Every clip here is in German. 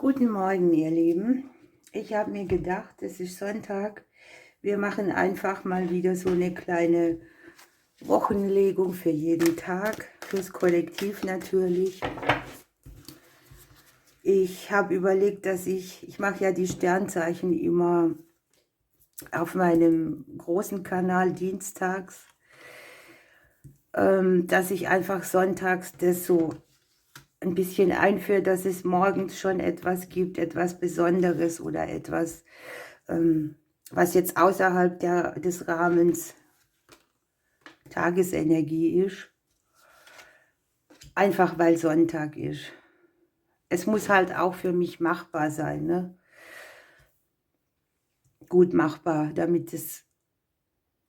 Guten Morgen, ihr Lieben. Ich habe mir gedacht, es ist Sonntag. Wir machen einfach mal wieder so eine kleine Wochenlegung für jeden Tag, fürs Kollektiv natürlich. Ich habe überlegt, dass ich mache ja die Sternzeichen immer auf meinem großen Kanal dienstags, dass ich einfach sonntags das so ein bisschen einführe, dass es morgens schon etwas gibt, etwas Besonderes oder etwas, was jetzt außerhalb des Rahmens Tagesenergie ist, einfach weil Sonntag ist. Es muss halt auch für mich machbar sein, ne? Gut machbar, damit es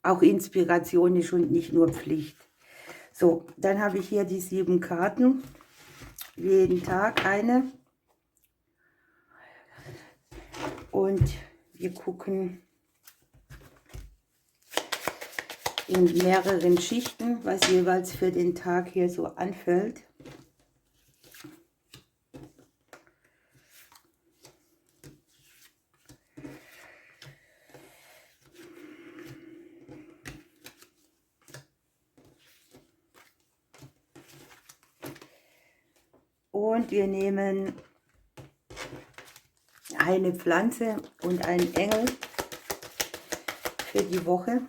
auch Inspiration ist und nicht nur Pflicht. So, dann habe ich hier die 7 Karten, jeden Tag eine. Und wir gucken in mehreren Schichten, was jeweils für den Tag hier so anfällt. Und wir nehmen eine Pflanze und einen Engel für die Woche.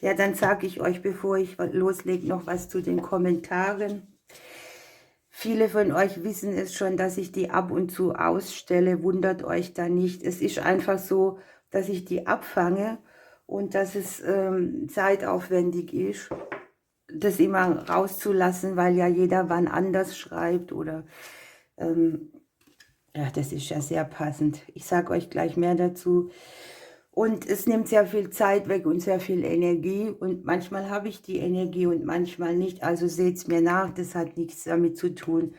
Ja, dann sage ich euch, bevor ich loslege, noch was zu den Kommentaren. Viele von euch wissen es schon, dass ich die ab und zu ausstelle. Wundert euch da nicht. Es ist einfach so, dass ich die abfange und dass es zeitaufwendig ist, das immer rauszulassen, weil ja jeder wann anders schreibt oder ja, das ist ja sehr passend. Ich sage euch gleich mehr dazu. Und es nimmt sehr viel Zeit weg und sehr viel Energie. Und manchmal habe ich die Energie und manchmal nicht. Also seht es mir nach, das hat nichts damit zu tun,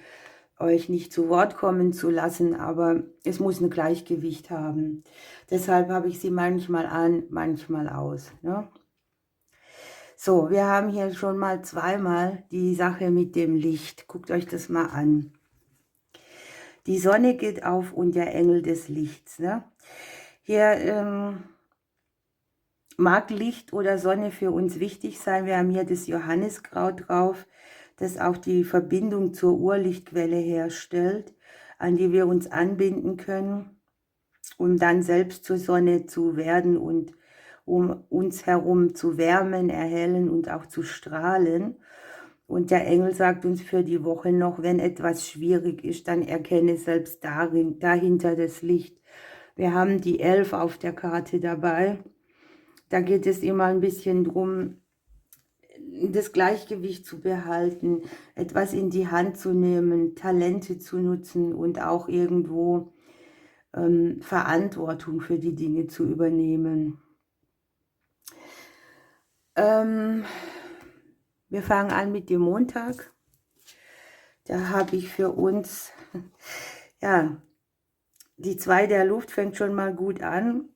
euch nicht zu Wort kommen zu lassen. Aber es muss ein Gleichgewicht haben. Deshalb habe ich sie manchmal an, manchmal aus. Ne? So, wir haben hier schon mal zweimal die Sache mit dem Licht. Guckt euch das mal an. Die Sonne geht auf und der Engel des Lichts. Ne? Hier mag Licht oder Sonne für uns wichtig sein. Wir haben hier das Johanniskraut drauf, das auch die Verbindung zur Urlichtquelle herstellt, an die wir uns anbinden können, um dann selbst zur Sonne zu werden und um uns herum zu wärmen, erhellen und auch zu strahlen. Und der Engel sagt uns für die Woche noch, wenn etwas schwierig ist, dann erkenne selbst dahinter das Licht. Wir haben die 11 auf der Karte dabei. Da geht es immer ein bisschen drum, das Gleichgewicht zu behalten, etwas in die Hand zu nehmen, Talente zu nutzen und auch irgendwo Verantwortung für die Dinge zu übernehmen. Wir fangen an mit dem Montag. Da habe ich für uns, ja, die 2 der Luft fängt schon mal gut an.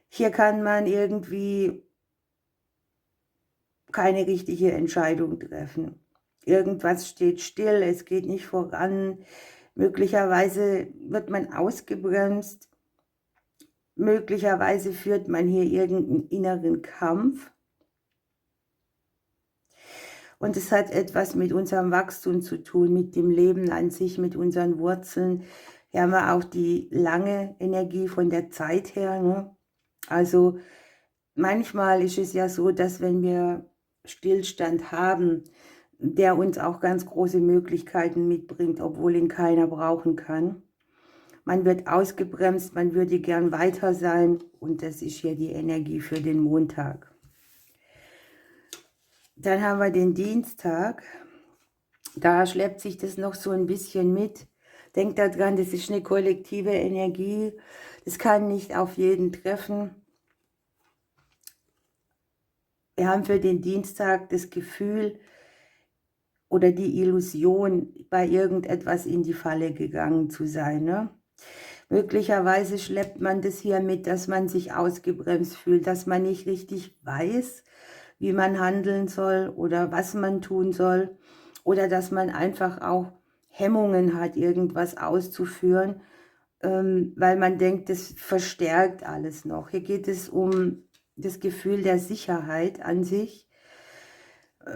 Hier kann man irgendwie keine richtige Entscheidung treffen. Irgendwas steht still, es geht nicht voran. Möglicherweise wird man ausgebremst. Möglicherweise führt man hier irgendeinen inneren Kampf. Und es hat etwas mit unserem Wachstum zu tun, mit dem Leben an sich, mit unseren Wurzeln. Hier haben wir auch die lange Energie von der Zeit her. Ne? Also manchmal ist es ja so, dass wenn wir Stillstand haben, der uns auch ganz große Möglichkeiten mitbringt, obwohl ihn keiner brauchen kann. Man wird ausgebremst, man würde gern weiter sein und das ist hier die Energie für den Montag. Dann haben wir den Dienstag, da schleppt sich das noch so ein bisschen mit. Denkt daran, das ist eine kollektive Energie, das kann nicht auf jeden treffen. Wir haben für den Dienstag das Gefühl oder die Illusion, bei irgendetwas in die Falle gegangen zu sein. Ne? Möglicherweise schleppt man das hier mit, dass man sich ausgebremst fühlt, dass man nicht richtig weiß, wie man handeln soll oder was man tun soll, oder dass man einfach auch Hemmungen hat, irgendwas auszuführen, weil man denkt, das verstärkt alles noch. Hier geht es um das Gefühl der Sicherheit an sich.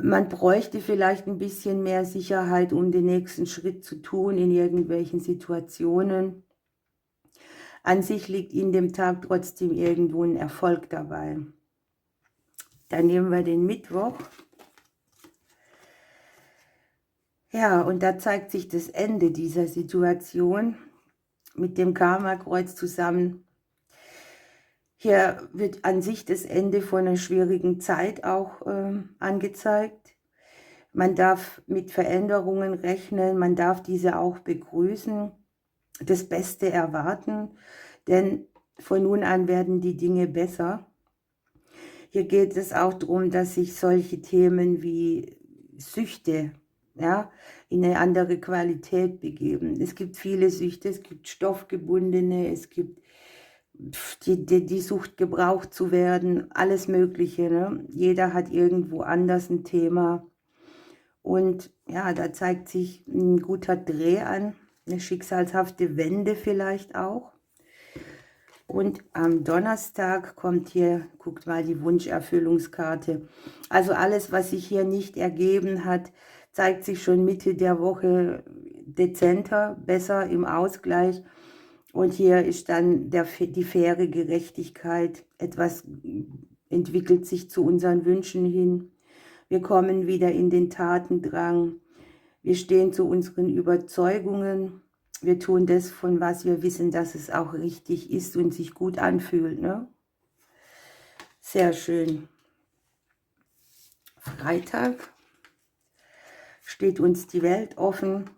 Man bräuchte vielleicht ein bisschen mehr Sicherheit, um den nächsten Schritt zu tun in irgendwelchen Situationen. An sich liegt in dem Tag trotzdem irgendwo ein Erfolg dabei. Dann nehmen wir den Mittwoch. Ja, und da zeigt sich das Ende dieser Situation mit dem Karma-Kreuz zusammen. Hier wird an sich das Ende von einer schwierigen Zeit auch angezeigt. Man darf mit Veränderungen rechnen, man darf diese auch begrüßen, das Beste erwarten, denn von nun an werden die Dinge besser. Hier geht es auch darum, dass sich solche Themen wie Süchte, ja, in eine andere Qualität begeben. Es gibt viele Süchte, es gibt stoffgebundene, es gibt die Sucht, gebraucht zu werden, alles Mögliche. Ne? Jeder hat irgendwo anders ein Thema. Und ja, da zeigt sich ein guter Dreh an, eine schicksalshafte Wende vielleicht auch. Und am Donnerstag kommt hier, guckt mal, die Wunscherfüllungskarte. Also alles, was sich hier nicht ergeben hat, zeigt sich schon Mitte der Woche dezenter, besser im Ausgleich. Und hier ist dann die faire Gerechtigkeit. Etwas entwickelt sich zu unseren Wünschen hin. Wir kommen wieder in den Tatendrang. Wir stehen zu unseren Überzeugungen. Wir tun das, von was wir wissen, dass es auch richtig ist und sich gut anfühlt. Ne? Sehr schön. Freitag steht uns die Welt offen.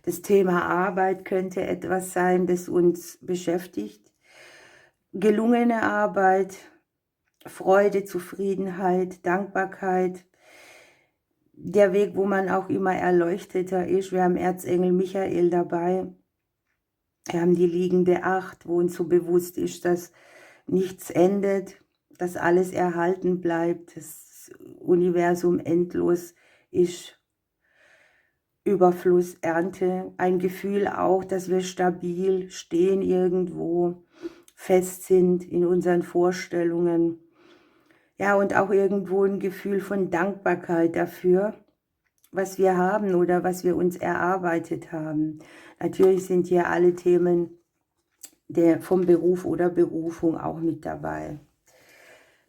Das Thema Arbeit könnte etwas sein, das uns beschäftigt. Gelungene Arbeit, Freude, Zufriedenheit, Dankbarkeit. Der Weg, wo man auch immer erleuchteter ist. Wir haben Erzengel Michael dabei. Wir haben die liegende Acht, wo uns so bewusst ist, dass nichts endet, dass alles erhalten bleibt, das Universum endlos ist. Überfluss, Ernte, ein Gefühl auch, dass wir stabil stehen irgendwo, fest sind in unseren Vorstellungen. Ja, und auch irgendwo ein Gefühl von Dankbarkeit dafür, was wir haben oder was wir uns erarbeitet haben. Natürlich sind hier alle Themen vom Beruf oder Berufung auch mit dabei.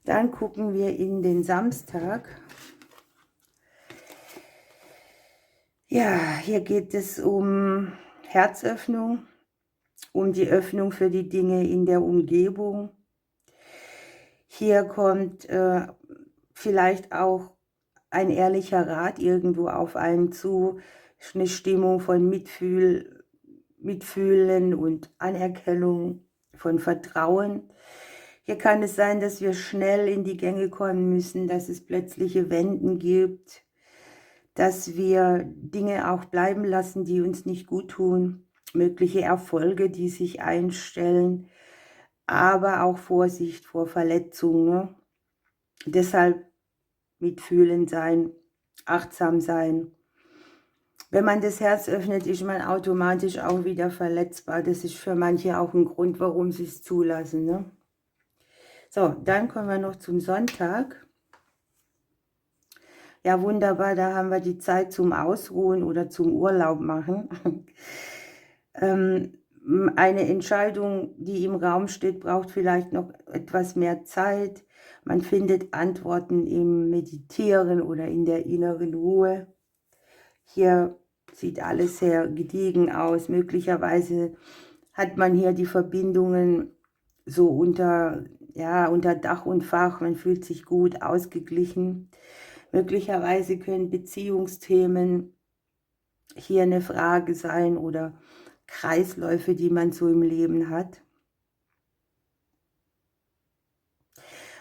Dann gucken wir in den Samstag. Ja, hier geht es um Herzöffnung, um die Öffnung für die Dinge in der Umgebung. Hier kommt vielleicht auch ein ehrlicher Rat irgendwo auf einen zu, eine Stimmung von Mitfühlen und Anerkennung, von Vertrauen. Hier kann es sein, dass wir schnell in die Gänge kommen müssen, dass es plötzliche Wenden gibt, dass wir Dinge auch bleiben lassen, die uns nicht gut tun, mögliche Erfolge, die sich einstellen, aber auch Vorsicht vor Verletzungen. Ne? Deshalb mitfühlend sein, achtsam sein. Wenn man das Herz öffnet, ist man automatisch auch wieder verletzbar. Das ist für manche auch ein Grund, warum sie es zulassen. Ne? So, dann kommen wir noch zum Sonntag. Ja, wunderbar, da haben wir die Zeit zum Ausruhen oder zum Urlaub machen. Eine Entscheidung, die im Raum steht, braucht vielleicht noch etwas mehr Zeit. Man findet Antworten im Meditieren oder in der inneren Ruhe. Hier sieht alles sehr gediegen aus. Möglicherweise hat man hier die Verbindungen so unter Dach und Fach. Man fühlt sich gut, ausgeglichen. Möglicherweise können Beziehungsthemen hier eine Frage sein oder Kreisläufe, die man so im Leben hat.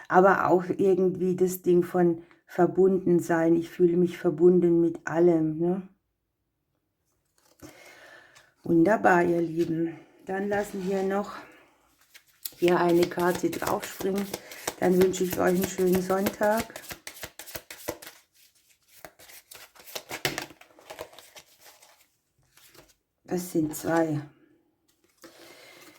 Aber auch irgendwie das Ding von verbunden sein. Ich fühle mich verbunden mit allem. Ne? Wunderbar, ihr Lieben. Dann lassen wir noch hier eine Karte draufspringen. Dann wünsche ich euch einen schönen Sonntag. Das sind 2.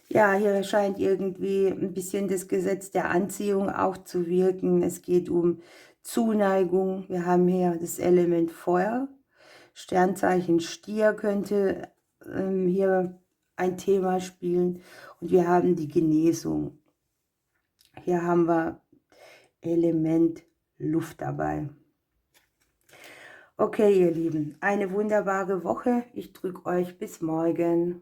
Ja, hier scheint irgendwie ein bisschen das Gesetz der Anziehung auch zu wirken. Es geht um Zuneigung. Wir haben hier das Element Feuer. Sternzeichen Stier könnte hier ein Thema spielen. Und wir haben die Genesung. Hier haben wir Element Luft dabei. Okay, ihr Lieben, eine wunderbare Woche. Ich drücke euch bis morgen.